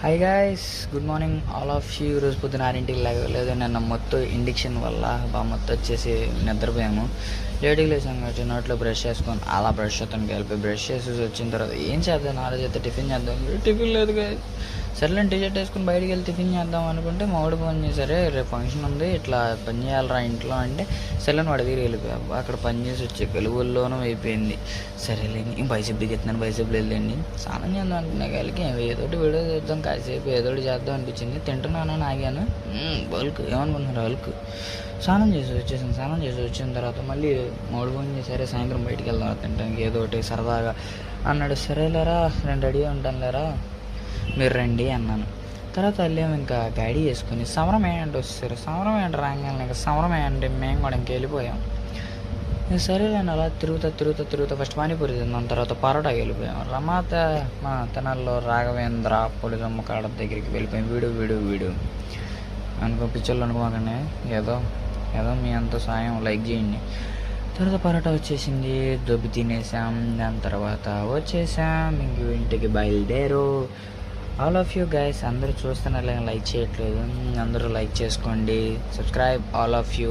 Hi guys, good morning all of you. ఈరోజు పొద్దున 6ంటికి లేగలేదు. నిన్న మొత్తం ఇండిక్షన్ వల్ల మొత్తం వచ్చేసి నిద్రపోయాము. లేటుగా లేసాం కాబట్టి నోట్లో బ్రష్ చేసుకొని అలా బ్రష్ చేస్తాను కలిపి బ్రష్ చేసి వచ్చిన తర్వాత ఏం చేద్దాం ఆలోచిస్తే టిఫిన్ చేద్దాం. టిఫిన్ లేదు గాయ. సరేలే టీషర్ట్ వేసుకుని బయటికి వెళ్ళి టిఫిన్ చేద్దాం అనుకుంటే మా వాడు ఫోన్ చేశారే, రేపు ఫంక్షన్ ఉంది, ఇట్లా పని చేయాలరా ఇంట్లో అంటే సరేని వాడి దగ్గర వెళ్ళిపోయా. అక్కడ పని చేసి వచ్చే గెలుగుల్లోనూ అయిపోయింది. సరేలేని బైసెప్ దిగెత్తున్నాను, బైసెప్ వెళ్ళండి స్నానం చేద్దాం అనుకునే వాళ్ళకి ఏదోటి వీడియో చేద్దాం, కాసేపు ఏదోటి చేద్దాం అనిపించింది. తింటున్నాను, ఆగాను. బల్క్ ఏమనుకుంటున్నారు బల్క్. స్నానం చేసి వచ్చిన తర్వాత మళ్ళీ మూడు ఫోన్ చేశారే, సాయంత్రం బయటికి వెళ్దాం తింటానికి ఏదో ఒకటి సరదాగా అన్నాడు. సరేలేరా నేను రెడీ ఉంటాను లేరా, మీరు రండి అన్నాను. తర్వాత వెళ్ళాము, ఇంకా గాడి చేసుకుని సమరం ఏంటంటే వచ్చేసారు. సమరం ఏంటి రాగానే ఇంకా సమరం ఏంటి మేము కూడా ఇంక వెళ్ళిపోయాం. సరే నేను అలా తిరుగుతా ఫస్ట్ పానీపూరి తిన్నాం, తర్వాత పరోటాకి వెళ్ళిపోయాం. రమాత మా తెనాల్లో రాఘవేంద్ర పొలిదమ్మ కాడ దగ్గరికి వెళ్ళిపోయాం. వీడు అనుకో పిచ్చోళ్ళు అనుకోకండి, ఏదో మీ అంత సాయం లైక్ చేయండి. తర్వాత పరోటా వచ్చేసింది, దొబ్బి తినేసాం. దాని తర్వాత వచ్చేసాం ఇంటికి బయలుదేరు. ఆల్ ఆఫ్ యూ గైస్ అందరూ చూస్తున్నారు, లైక్ చేయట్లేదు, అందరూ లైక్ చేసుకోండి, సబ్స్క్రైబ్ ఆల్ ఆఫ్ యూ.